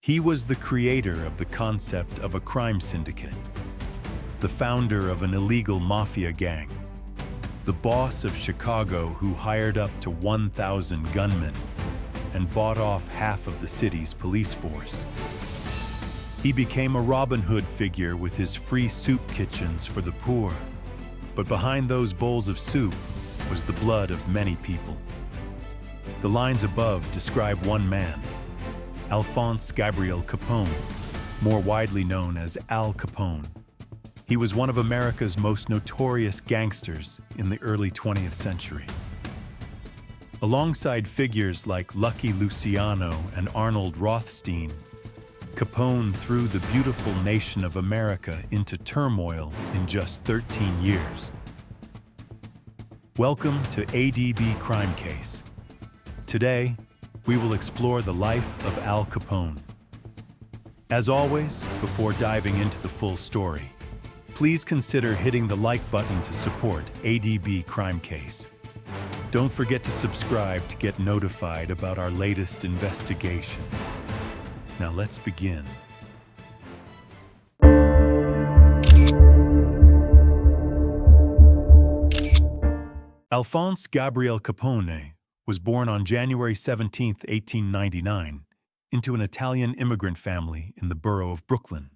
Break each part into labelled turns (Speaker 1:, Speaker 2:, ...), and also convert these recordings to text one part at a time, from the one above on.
Speaker 1: He was the creator of the concept of a crime syndicate, the founder of an illegal mafia gang, the boss of Chicago who hired up to 1,000 gunmen and bought off half of the city's police force. He became a Robin Hood figure with his free soup kitchens for the poor. But behind those bowls of soup was the blood of many people. The lines above describe one man, Alphonse Gabriel Capone, more widely known as Al Capone. He was one of America's most notorious gangsters in the early 20th century. Alongside figures like Lucky Luciano and Arnold Rothstein, Capone threw the beautiful nation of America into turmoil in just 13 years. Welcome to ADB Crime Case. Today, we will explore the life of Al Capone. As always, before diving into the full story, please consider hitting the like button to support ADB Crime Case. Don't forget to subscribe to get notified about our latest investigations. Now let's begin. Alphonse Gabriel Capone was born on January 17, 1899, into an Italian immigrant family in the borough of Brooklyn.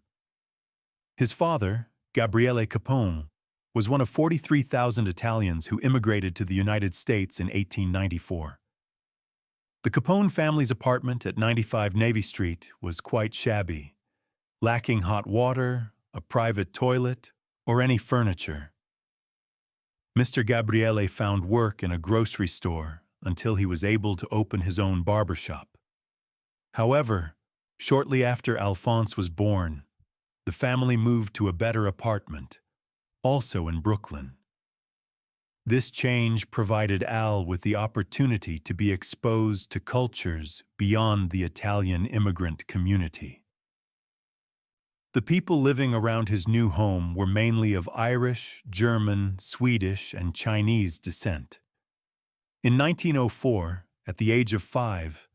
Speaker 1: His father, Gabriele Capone, was one of 43,000 Italians who immigrated to the United States in 1894. The Capone family's apartment at 95 Navy Street was quite shabby, lacking hot water, a private toilet, or any furniture. Mr. Gabriele found work in a grocery store until he was able to open his own barbershop. However, shortly after Alphonse was born, the family moved to a better apartment, also in Brooklyn. This change provided Al with the opportunity to be exposed to cultures beyond the Italian immigrant community. The people living around his new home were mainly of Irish, German, Swedish, and Chinese descent. In 1904, at the age of 5,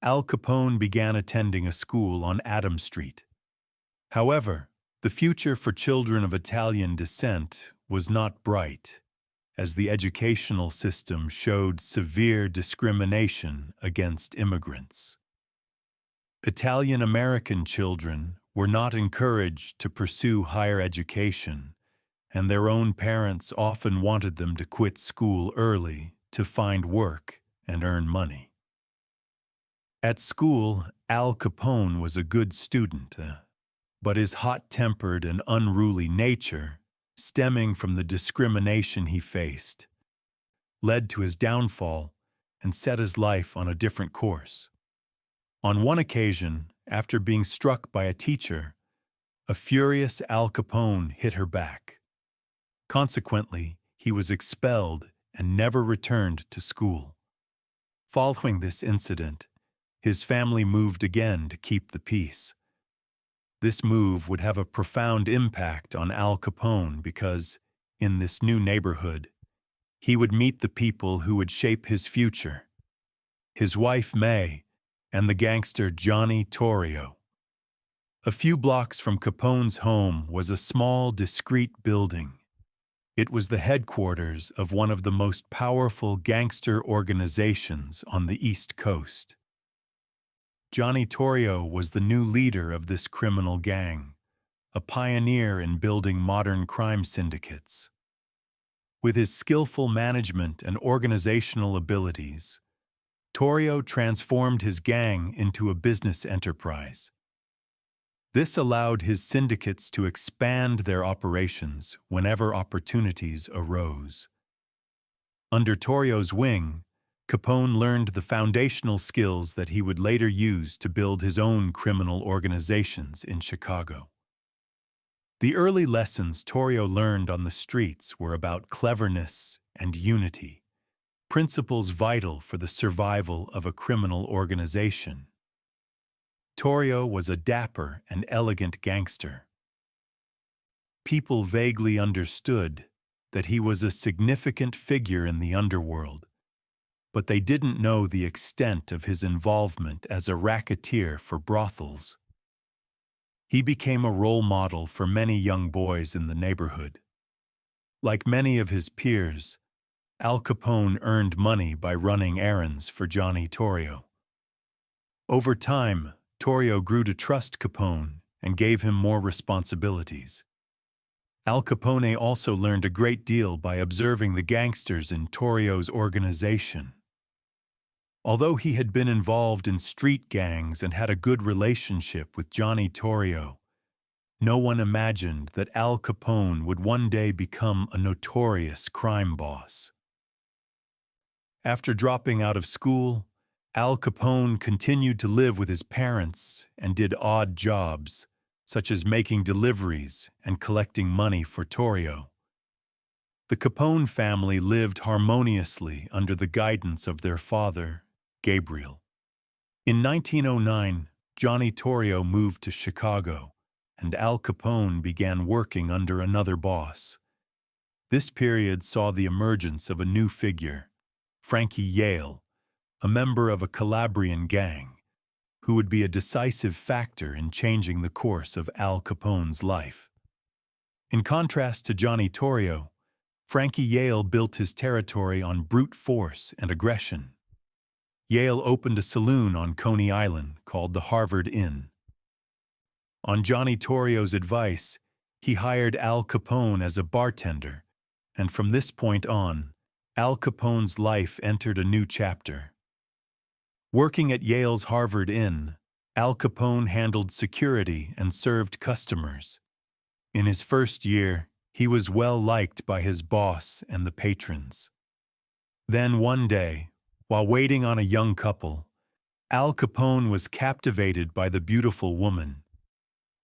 Speaker 1: Al Capone began attending a school on Adam Street. However, the future for children of Italian descent was not bright, as the educational system showed severe discrimination against immigrants. Italian-American children were not encouraged to pursue higher education, and their own parents often wanted them to quit school early to find work and earn money. At school, Al Capone was a good student, but his hot-tempered and unruly nature, stemming from the discrimination he faced, led to his downfall and set his life on a different course. On one occasion, after being struck by a teacher, a furious Al Capone hit her back. Consequently, he was expelled and never returned to school. Following this incident, his family moved again to keep the peace. This move would have a profound impact on Al Capone because, in this new neighborhood, he would meet the people who would shape his future: his wife May and the gangster Johnny Torrio. A few blocks from Capone's home was a small, discreet building. It was the headquarters of one of the most powerful gangster organizations on the East Coast. Johnny Torrio was the new leader of this criminal gang, a pioneer in building modern crime syndicates. With his skillful management and organizational abilities, Torrio transformed his gang into a business enterprise. This allowed his syndicates to expand their operations whenever opportunities arose. Under Torrio's wing, Capone learned the foundational skills that he would later use to build his own criminal organizations in Chicago. The early lessons Torrio learned on the streets were about cleverness and unity, principles vital for the survival of a criminal organization. Torrio was a dapper and elegant gangster. People vaguely understood that he was a significant figure in the underworld, but they didn't know the extent of his involvement as a racketeer for brothels. He became a role model for many young boys in the neighborhood. Like many of his peers, Al Capone earned money by running errands for Johnny Torrio. Over time, Torrio grew to trust Capone and gave him more responsibilities. Al Capone also learned a great deal by observing the gangsters in Torrio's organization. Although he had been involved in street gangs and had a good relationship with Johnny Torrio, no one imagined that Al Capone would one day become a notorious crime boss. After dropping out of school, Al Capone continued to live with his parents and did odd jobs, such as making deliveries and collecting money for Torrio. The Capone family lived harmoniously under the guidance of their father, Gabriel. In 1909, Johnny Torrio moved to Chicago, and Al Capone began working under another boss. This period saw the emergence of a new figure, Frankie Yale, a member of a Calabrian gang, who would be a decisive factor in changing the course of Al Capone's life. In contrast to Johnny Torrio, Frankie Yale built his territory on brute force and aggression. Yale opened a saloon on Coney Island called the Harvard Inn. On Johnny Torrio's advice, he hired Al Capone as a bartender, and from this point on, Al Capone's life entered a new chapter. Working at Yale's Harvard Inn, Al Capone handled security and served customers. In his first year, he was well liked by his boss and the patrons. Then one day, while waiting on a young couple, Al Capone was captivated by the beautiful woman.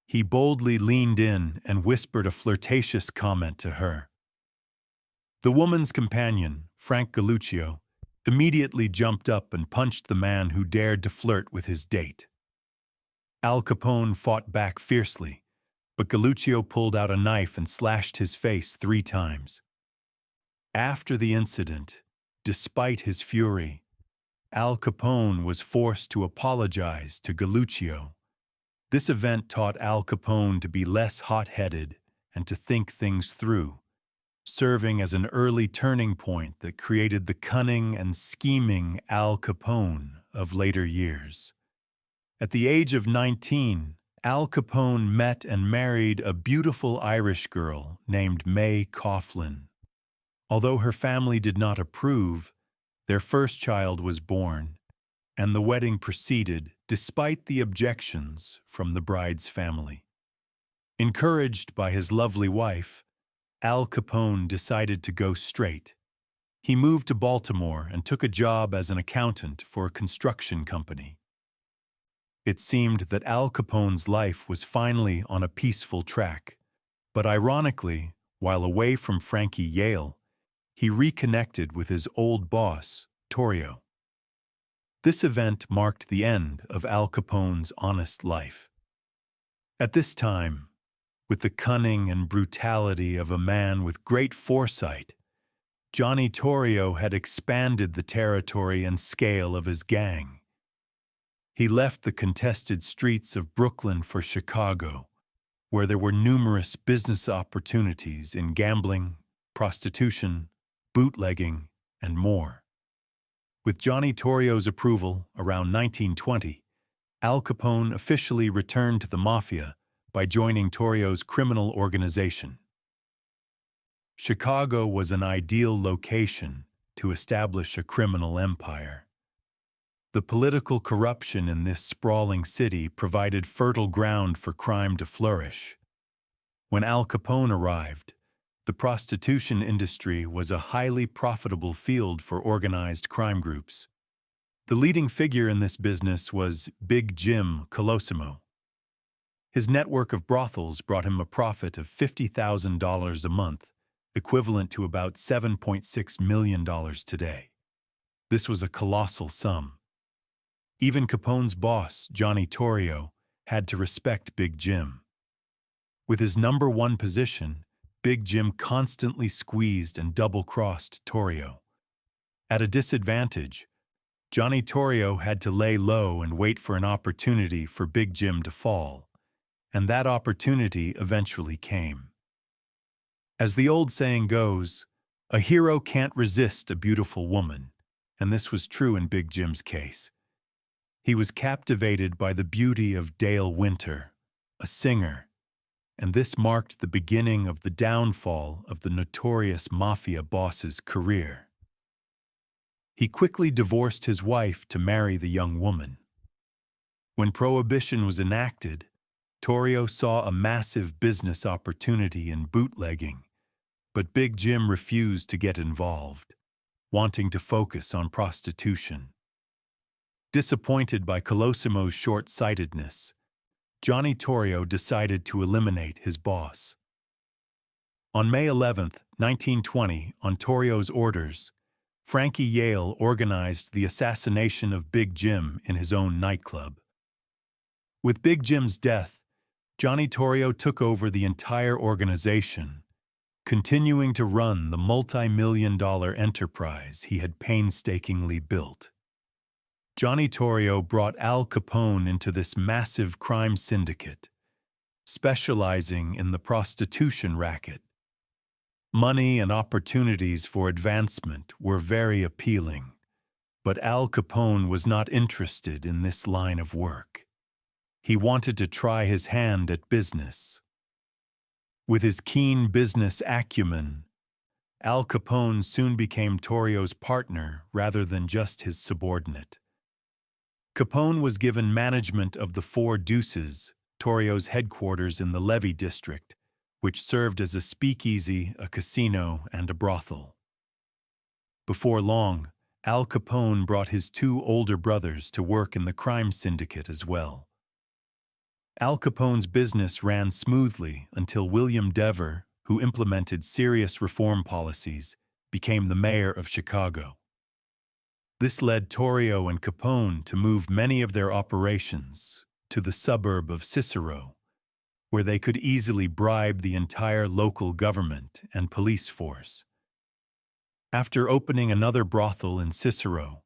Speaker 1: He boldly leaned in and whispered a flirtatious comment to her. The woman's companion, Frank Galluccio, immediately jumped up and punched the man who dared to flirt with his date. Al Capone fought back fiercely, but Galluccio pulled out a knife and slashed his face 3 times. After the incident, despite his fury, Al Capone was forced to apologize to Galluccio. This event taught Al Capone to be less hot-headed and to think things through, serving as an early turning point that created the cunning and scheming Al Capone of later years. At the age of 19, Al Capone met and married a beautiful Irish girl named May Coughlin. Although her family did not approve, their first child was born, and the wedding proceeded despite the objections from the bride's family. Encouraged by his lovely wife, Al Capone decided to go straight. He moved to Baltimore and took a job as an accountant for a construction company. It seemed that Al Capone's life was finally on a peaceful track, but ironically, while away from Frankie Yale, he reconnected with his old boss, Torrio. This event marked the end of Al Capone's honest life. At this time, with the cunning and brutality of a man with great foresight, Johnny Torrio had expanded the territory and scale of his gang. He left the contested streets of Brooklyn for Chicago, where there were numerous business opportunities in gambling, prostitution, bootlegging, and more. With Johnny Torrio's approval around 1920, Al Capone officially returned to the mafia by joining Torrio's criminal organization. Chicago was an ideal location to establish a criminal empire. The political corruption in this sprawling city provided fertile ground for crime to flourish. When Al Capone arrived, the prostitution industry was a highly profitable field for organized crime groups. The leading figure in this business was Big Jim Colosimo. His network of brothels brought him a profit of $50,000 a month, equivalent to about $7.6 million today. This was a colossal sum. Even Capone's boss, Johnny Torrio, had to respect Big Jim. With his number 1 position, Big Jim constantly squeezed and double-crossed Torrio. At a disadvantage, Johnny Torrio had to lay low and wait for an opportunity for Big Jim to fall, and that opportunity eventually came. As the old saying goes, a hero can't resist a beautiful woman, and this was true in Big Jim's case. He was captivated by the beauty of Dale Winter, a singer, and this marked the beginning of the downfall of the notorious mafia boss's career. He quickly divorced his wife to marry the young woman. When Prohibition was enacted, Torrio saw a massive business opportunity in bootlegging, but Big Jim refused to get involved, wanting to focus on prostitution. Disappointed by Colosimo's short-sightedness, Johnny Torrio decided to eliminate his boss. On May 11, 1920, on Torrio's orders, Frankie Yale organized the assassination of Big Jim in his own nightclub. With Big Jim's death, Johnny Torrio took over the entire organization, continuing to run the multi-million-dollar enterprise he had painstakingly built. Johnny Torrio brought Al Capone into this massive crime syndicate, specializing in the prostitution racket. Money and opportunities for advancement were very appealing, but Al Capone was not interested in this line of work. He wanted to try his hand at business. With his keen business acumen, Al Capone soon became Torrio's partner rather than just his subordinate. Capone was given management of the Four Deuces, Torrio's headquarters in the Levee district, which served as a speakeasy, a casino, and a brothel. Before long, Al Capone brought his two older brothers to work in the crime syndicate as well. Al Capone's business ran smoothly until William Dever, who implemented serious reform policies, became the mayor of Chicago. This led Torrio and Capone to move many of their operations to the suburb of Cicero, where they could easily bribe the entire local government and police force. After opening another brothel in Cicero,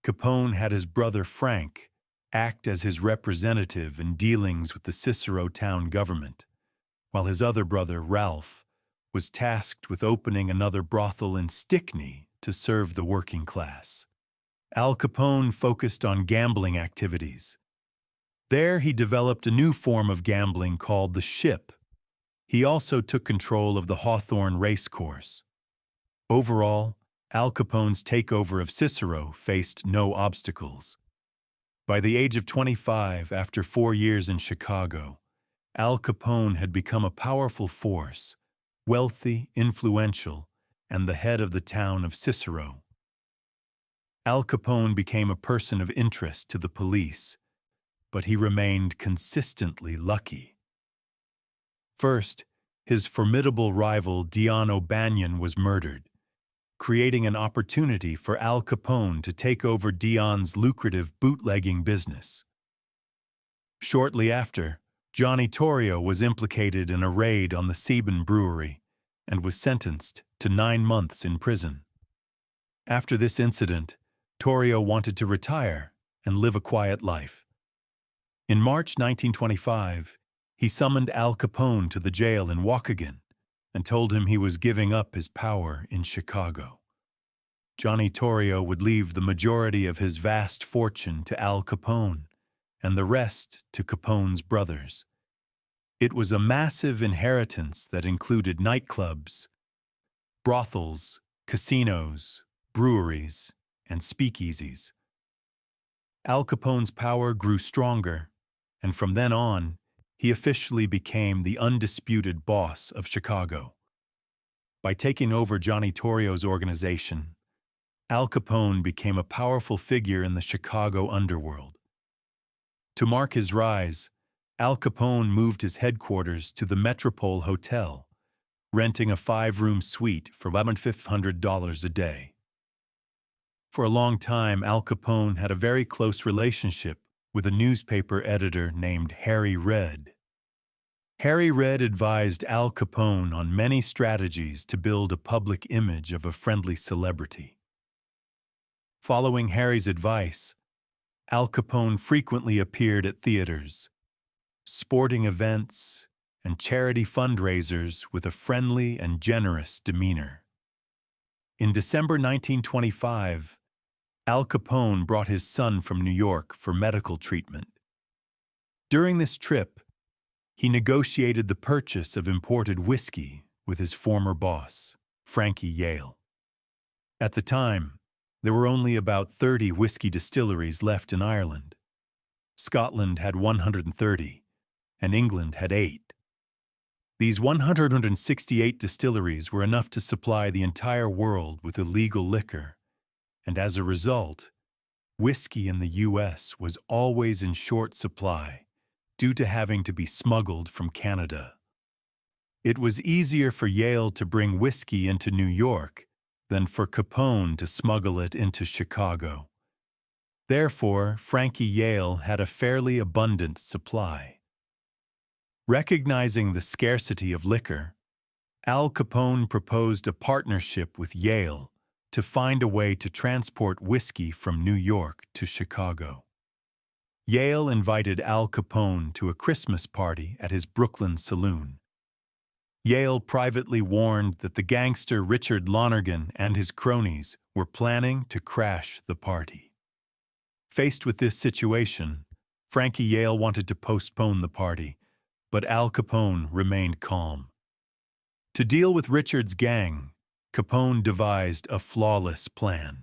Speaker 1: Capone had his brother Frank act as his representative in dealings with the Cicero town government, while his other brother Ralph was tasked with opening another brothel in Stickney to serve the working class. Al Capone focused on gambling activities. There he developed a new form of gambling called the ship. He also took control of the Hawthorne racecourse. Overall, Al Capone's takeover of Cicero faced no obstacles. By the age of 25, after 4 years in Chicago, Al Capone had become a powerful force, wealthy, influential, and the head of the town of Cicero. Al Capone became a person of interest to the police, but he remained consistently lucky. First, his formidable rival Dion O'Banion was murdered, creating an opportunity for Al Capone to take over Dion's lucrative bootlegging business. Shortly after, Johnny Torrio was implicated in a raid on the Seaman Brewery and was sentenced to 9 months in prison. After this incident, Torrio wanted to retire and live a quiet life. In March 1925, he summoned Al Capone to the jail in Waukegan and told him he was giving up his power in Chicago. Johnny Torrio would leave the majority of his vast fortune to Al Capone and the rest to Capone's brothers. It was a massive inheritance that included nightclubs, brothels, casinos, breweries, and speakeasies. Al Capone's power grew stronger, and from then on, he officially became the undisputed boss of Chicago. By taking over Johnny Torrio's organization, Al Capone became a powerful figure in the Chicago underworld. To mark his rise, Al Capone moved his headquarters to the Metropole Hotel, renting a 5-room suite for $1,100 a day. For a long time, Al Capone had a very close relationship with a newspaper editor named Harry Red. Harry Red advised Al Capone on many strategies to build a public image of a friendly celebrity. Following Harry's advice, Al Capone frequently appeared at theaters, sporting events, and charity fundraisers with a friendly and generous demeanor. In December 1925, Al Capone brought his son from New York for medical treatment. During this trip, he negotiated the purchase of imported whiskey with his former boss, Frankie Yale. At the time, there were only about 30 whiskey distilleries left in Ireland. Scotland had 130, and England had 8. These 168 distilleries were enough to supply the entire world with illegal liquor, and as a result, whiskey in the U.S. was always in short supply due to having to be smuggled from Canada. It was easier for Yale to bring whiskey into New York than for Capone to smuggle it into Chicago. Therefore, Frankie Yale had a fairly abundant supply. Recognizing the scarcity of liquor, Al Capone proposed a partnership with Yale to find a way to transport whiskey from New York to Chicago. Yale invited Al Capone to a Christmas party at his Brooklyn saloon. Yale privately warned that the gangster Richard Lonergan and his cronies were planning to crash the party. Faced with this situation, Frankie Yale wanted to postpone the party, but Al Capone remained calm. To deal with Richard's gang, Capone devised a flawless plan.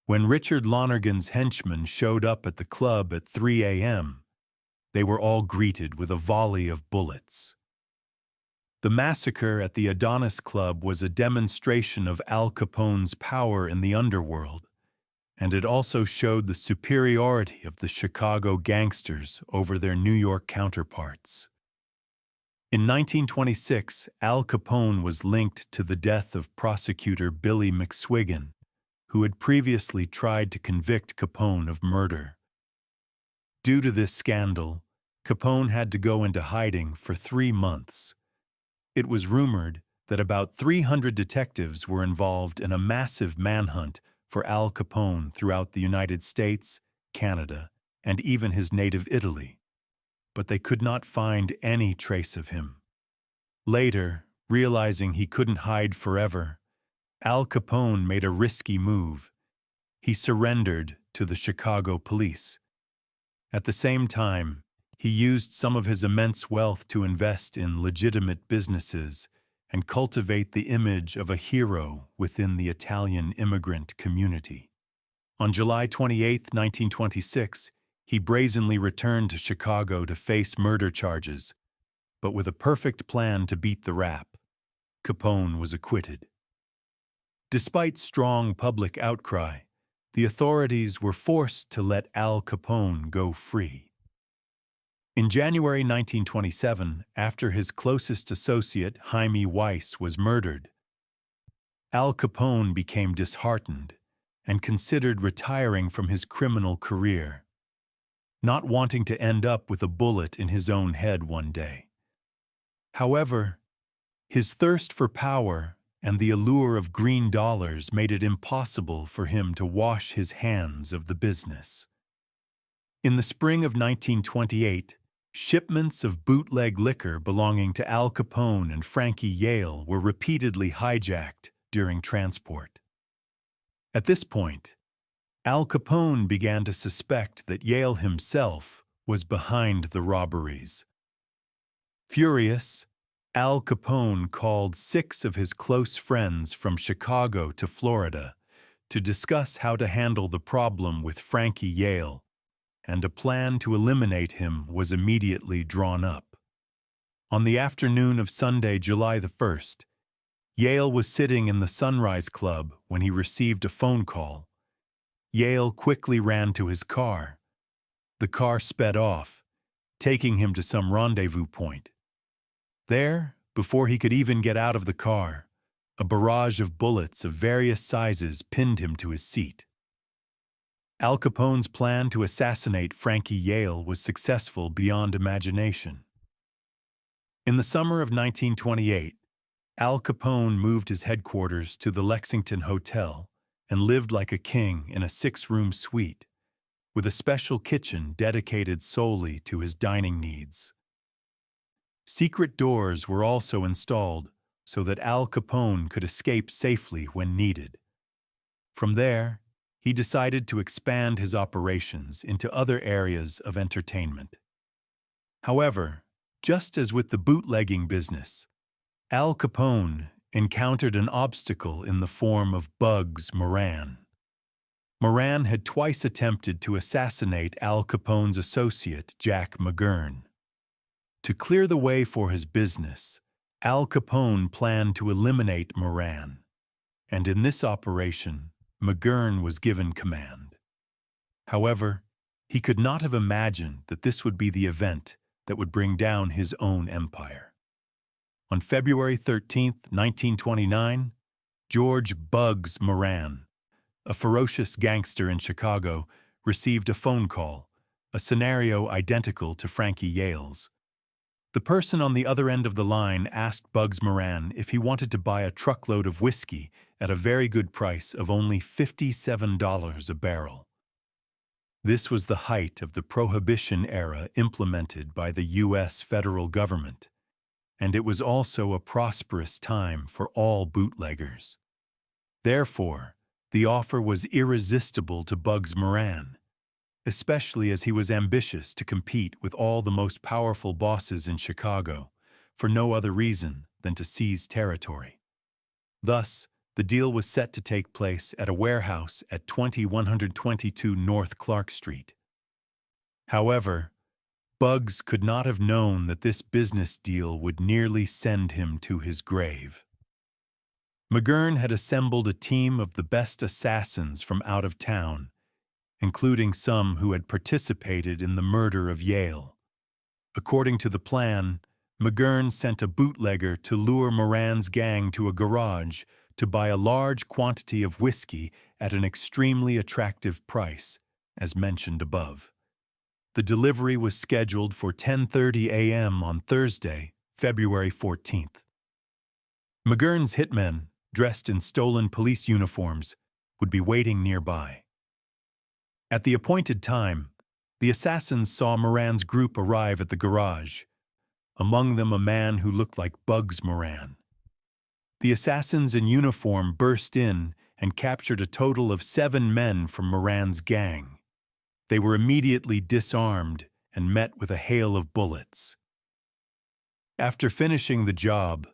Speaker 1: When Richard Lonergan's henchmen showed up at the club at 3 a.m., they were all greeted with a volley of bullets. The massacre at the Adonis Club was a demonstration of Al Capone's power in the underworld, and it also showed the superiority of the Chicago gangsters over their New York counterparts. In 1926, Al Capone was linked to the death of prosecutor Billy McSwiggan, who had previously tried to convict Capone of murder. Due to this scandal, Capone had to go into hiding for 3 months. It was rumored that about 300 detectives were involved in a massive manhunt for Al Capone throughout the United States, Canada, and even his native Italy, but they could not find any trace of him. Later, realizing he couldn't hide forever, Al Capone made a risky move. He surrendered to the Chicago police. At the same time, he used some of his immense wealth to invest in legitimate businesses and cultivate the image of a hero within the Italian immigrant community. On July 28, 1926, he brazenly returned to Chicago to face murder charges, but with a perfect plan to beat the rap, Capone was acquitted. Despite strong public outcry, the authorities were forced to let Al Capone go free. In January 1927, after his closest associate, Jaime Weiss, was murdered, Al Capone became disheartened and considered retiring from his criminal career, not wanting to end up with a bullet in his own head one day. However, his thirst for power and the allure of green dollars made it impossible for him to wash his hands of the business. In the spring of 1928, shipments of bootleg liquor belonging to Al Capone and Frankie Yale were repeatedly hijacked during transport. At this point, Al Capone began to suspect that Yale himself was behind the robberies. Furious, Al Capone called 6 of his close friends from Chicago to Florida to discuss how to handle the problem with Frankie Yale, and a plan to eliminate him was immediately drawn up. On the afternoon of Sunday, July the 1st, Yale was sitting in the Sunrise Club when he received a phone call. Yale quickly ran to his car. The car sped off, taking him to some rendezvous point. There, before he could even get out of the car, a barrage of bullets of various sizes pinned him to his seat. Al Capone's plan to assassinate Frankie Yale was successful beyond imagination. In the summer of 1928, Al Capone moved his headquarters to the Lexington Hotel and lived like a king in a 6-room suite, with a special kitchen dedicated solely to his dining needs. Secret doors were also installed so that Al Capone could escape safely when needed. From there, he decided to expand his operations into other areas of entertainment. However, just as with the bootlegging business, Al Capone encountered an obstacle in the form of Bugs Moran. Moran had twice attempted to assassinate Al Capone's associate, Jack McGurn. To clear the way for his business, Al Capone planned to eliminate Moran, and in this operation, McGurn was given command. However, he could not have imagined that this would be the event that would bring down his own empire. On February 13, 1929, George Bugs Moran, a ferocious gangster in Chicago, received a phone call, a scenario identical to Frankie Yale's. The person on the other end of the line asked Bugs Moran if he wanted to buy a truckload of whiskey at a very good price of only $57 a barrel. This was the height of the Prohibition era implemented by the U.S. federal government, and it was also a prosperous time for all bootleggers. Therefore, the offer was irresistible to Bugs Moran, especially as he was ambitious to compete with all the most powerful bosses in Chicago, for no other reason than to seize territory. Thus, the deal was set to take place at a warehouse at 2122 North Clark Street. However, Bugs could not have known that this business deal would nearly send him to his grave. McGurn had assembled a team of the best assassins from out of town, including some who had participated in the murder of Yale. According to the plan, McGurn sent a bootlegger to lure Moran's gang to a garage to buy a large quantity of whiskey at an extremely attractive price, as mentioned above. The delivery was scheduled for 10:30 a.m. on Thursday, February 14th. McGurn's hitmen, dressed in stolen police uniforms, would be waiting nearby. At the appointed time, the assassins saw Moran's group arrive at the garage, among them a man who looked like Bugs Moran. The assassins in uniform burst in and captured a total of 7 men from Moran's gang. They were immediately disarmed and met with a hail of bullets. After finishing the job,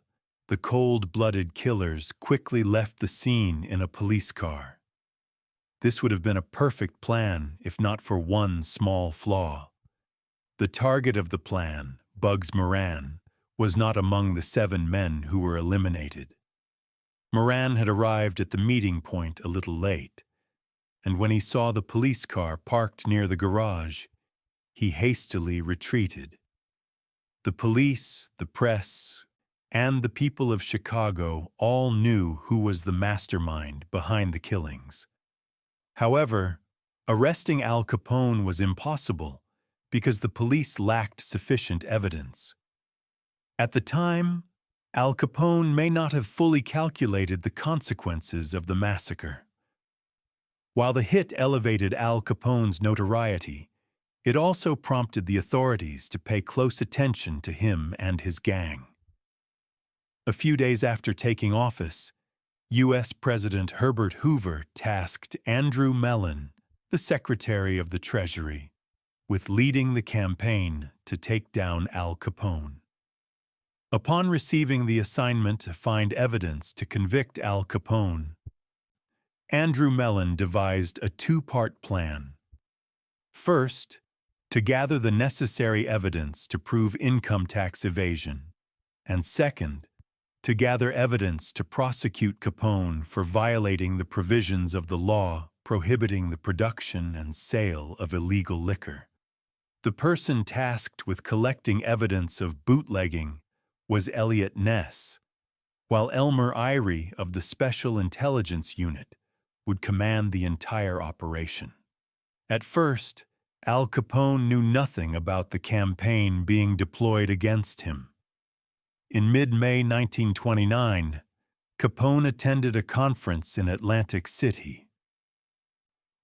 Speaker 1: the cold-blooded killers quickly left the scene in a police car. This would have been a perfect plan if not for one small flaw. The target of the plan, Bugs Moran, was not among the 7 men who were eliminated. Moran had arrived at the meeting point a little late, and when he saw the police car parked near the garage, he hastily retreated. The police, the press, and the people of Chicago all knew who was the mastermind behind the killings. However, arresting Al Capone was impossible because the police lacked sufficient evidence. At the time, Al Capone may not have fully calculated the consequences of the massacre. While the hit elevated Al Capone's notoriety, it also prompted the authorities to pay close attention to him and his gang. A few days after taking office, U.S. President Herbert Hoover tasked Andrew Mellon, the Secretary of the Treasury, with leading the campaign to take down Al Capone. Upon receiving the assignment to find evidence to convict Al Capone, Andrew Mellon devised a 2-part plan. First, to gather the necessary evidence to prove income tax evasion, and second, to gather evidence to prosecute Capone for violating the provisions of the law prohibiting the production and sale of illegal liquor. The person tasked with collecting evidence of bootlegging was Elliot Ness, while Elmer Irie of the Special Intelligence Unit would command the entire operation. At first, Al Capone knew nothing about the campaign being deployed against him. In mid-May 1929, Capone attended a conference in Atlantic City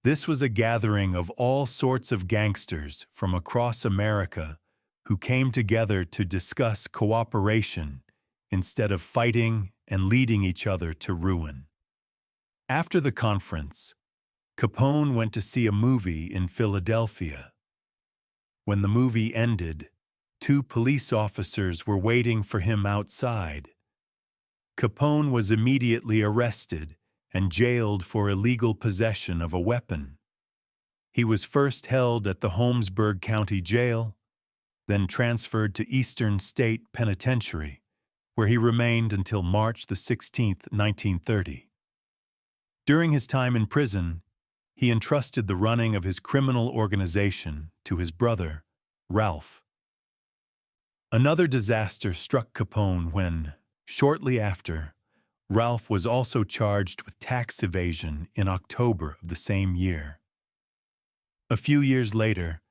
Speaker 1: This was a gathering of all sorts of gangsters from across America who came together to discuss cooperation instead of fighting and leading each other to ruin. After the conference, Capone went to see a movie in Philadelphia. When the movie ended, 2 police officers were waiting for him outside. Capone was immediately arrested and jailed for illegal possession of a weapon. He was first held at the Holmesburg County Jail, then transferred to Eastern State Penitentiary, where he remained until March 16, 1930. During his time in prison, he entrusted the running of his criminal organization to his brother, Ralph. Another disaster struck Capone when, shortly after, Ralph was also charged with tax evasion in October of the same year. A few years later,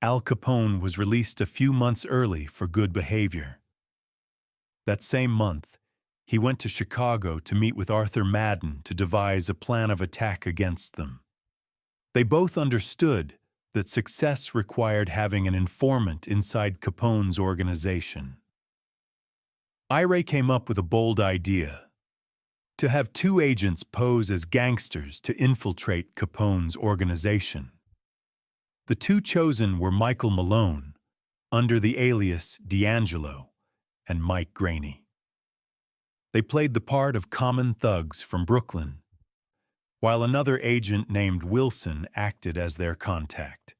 Speaker 1: Al Capone was released a few months early for good behavior. That same month, he went to Chicago to meet with Arthur Madden to devise a plan of attack against them. They both understood that success required having an informant inside Capone's organization. Ira came up with a bold idea: to have 2 agents pose as gangsters to infiltrate Capone's organization. The 2 chosen were Michael Malone, under the alias D'Angelo, and Mike Graney. They played the part of common thugs from Brooklyn, while another agent named Wilson acted as their contact.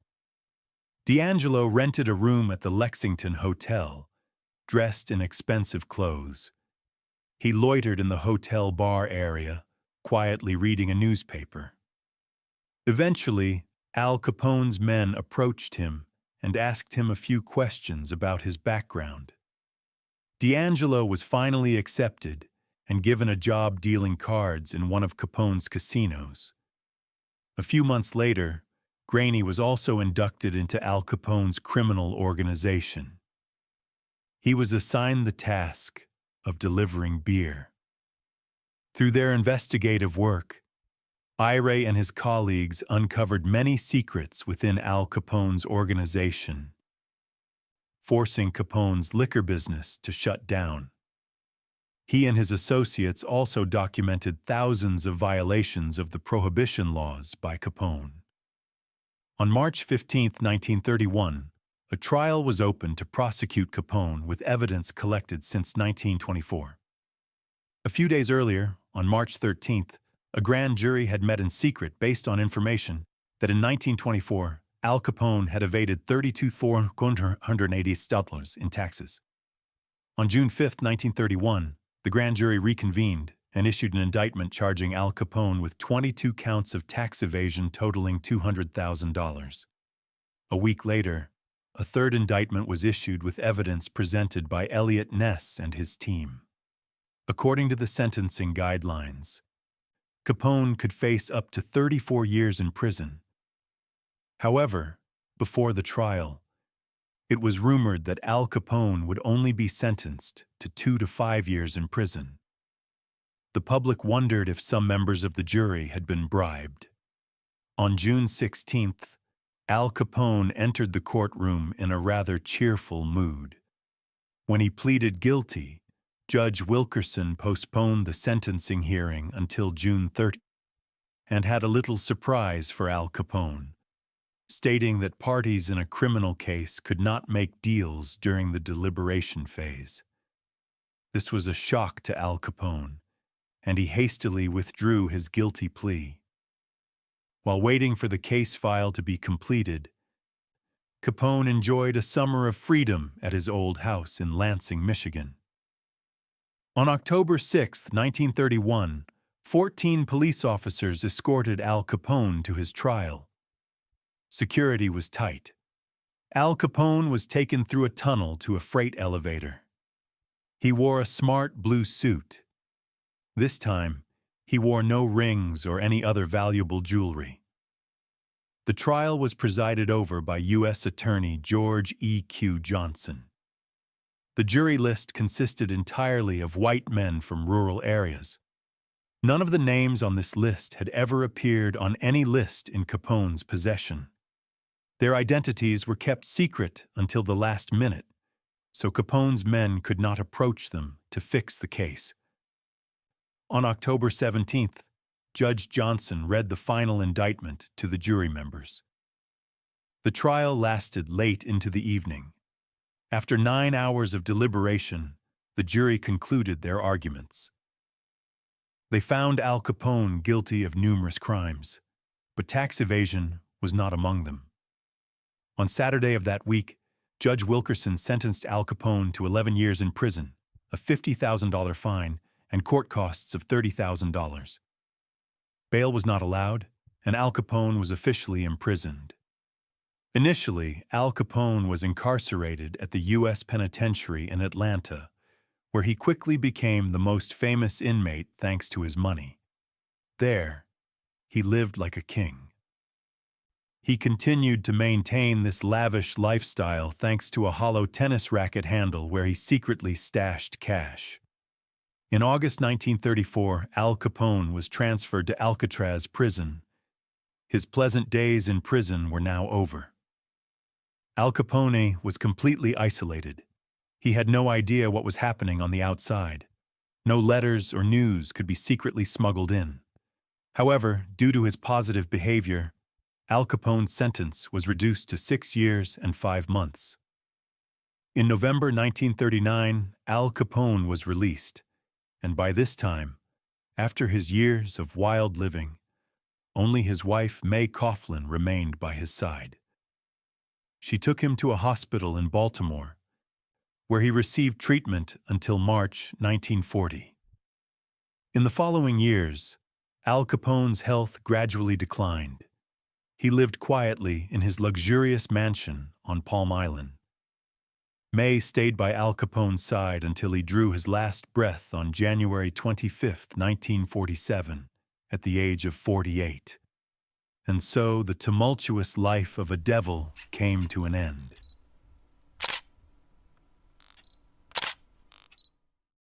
Speaker 1: D'Angelo rented a room at the Lexington Hotel, dressed in expensive clothes. He loitered in the hotel bar area, quietly reading a newspaper. Eventually, Al Capone's men approached him and asked him a few questions about his background. D'Angelo was finally accepted and given a job dealing cards in one of Capone's casinos. A few months later, Graney was also inducted into Al Capone's criminal organization. He was assigned the task of delivering beer. Through their investigative work, Ira and his colleagues uncovered many secrets within Al Capone's organization, forcing Capone's liquor business to shut down. He and his associates also documented thousands of violations of the Prohibition laws by Capone. On March 15, 1931, a trial was opened to prosecute Capone with evidence collected since 1924. A few days earlier, on March 13th, a grand jury had met in secret based on information that in 1924, Al Capone had evaded $32,480 in taxes. On June 5, 1931, the grand jury reconvened and issued an indictment charging Al Capone with 22 counts of tax evasion totaling $200,000. A week later, a third indictment was issued with evidence presented by Elliot Ness and his team. According to the sentencing guidelines, Capone could face up to 34 years in prison. However, before the trial, it was rumored that Al Capone would only be sentenced to 2 to 5 years in prison. The public wondered if some members of the jury had been bribed. On June 16th, Al Capone entered the courtroom in a rather cheerful mood. When he pleaded guilty, Judge Wilkerson postponed the sentencing hearing until June 30th and had a little surprise for Al Capone, stating that parties in a criminal case could not make deals during the deliberation phase. This was a shock to Al Capone, and he hastily withdrew his guilty plea. While waiting for the case file to be completed, Capone enjoyed a summer of freedom at his old house in Lansing, Michigan. On October 6, 1931, 14 police officers escorted Al Capone to his trial. Security was tight. Al Capone was taken through a tunnel to a freight elevator. He wore a smart blue suit. This time, he wore no rings or any other valuable jewelry. The trial was presided over by U.S. Attorney George E.Q. Johnson. The jury list consisted entirely of white men from rural areas. None of the names on this list had ever appeared on any list in Capone's possession. Their identities were kept secret until the last minute, so Capone's men could not approach them to fix the case. On October 17th, Judge Johnson read the final indictment to the jury members. The trial lasted late into the evening. After 9 hours of deliberation, the jury concluded their arguments. They found Al Capone guilty of numerous crimes, but tax evasion was not among them. On Saturday of that week, Judge Wilkerson sentenced Al Capone to 11 years in prison, a $50,000 fine, and court costs of $30,000. Bail was not allowed, and Al Capone was officially imprisoned. Initially, Al Capone was incarcerated at the U.S. Penitentiary in Atlanta, where he quickly became the most famous inmate thanks to his money. There, he lived like a king. He continued to maintain this lavish lifestyle thanks to a hollow tennis racket handle where he secretly stashed cash. In August 1934, Al Capone was transferred to Alcatraz prison. His pleasant days in prison were now over. Al Capone was completely isolated. He had no idea what was happening on the outside. No letters or news could be secretly smuggled in. However, due to his positive behavior, Al Capone's sentence was reduced to 6 years and 5 months. In November 1939, Al Capone was released, and by this time, after his years of wild living, only his wife May Coughlin remained by his side. She took him to a hospital in Baltimore, where he received treatment until March 1940. In the following years, Al Capone's health gradually declined. He lived quietly in his luxurious mansion on Palm Island. May stayed by Al Capone's side until he drew his last breath on January 25, 1947, at the age of 48. And so the tumultuous life of a devil came to an end.